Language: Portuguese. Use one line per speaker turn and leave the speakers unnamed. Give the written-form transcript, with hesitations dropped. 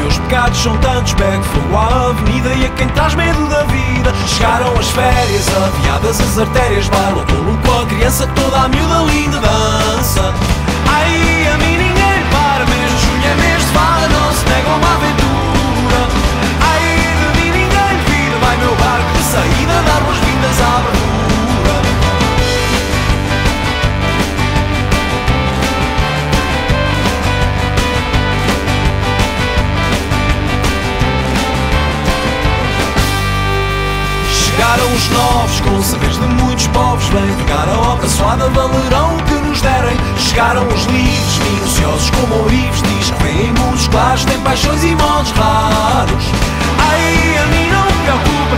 teus pecados são tantos, pegue fogo à avenida e a quem traz medo da vida. Chegaram as férias, aviadas as artérias, baila o tolo com a criança, toda a miúda linda dança. Ai, a mim ninguém para, mês de junho é mês de farra, não se nega uma aventura. Ai, de mim ninguém vira, vai meu barco de saída, dar boas-vindas à bravura. Chegaram os novos, com saberes de muitos povos, bem pegar a obra suada, valerão o que nos derem. Chegaram os livres, minuciosos como ourives, diz que vêm mundos claros, têm paixões e modos raros. Ai, a mim não me preocupa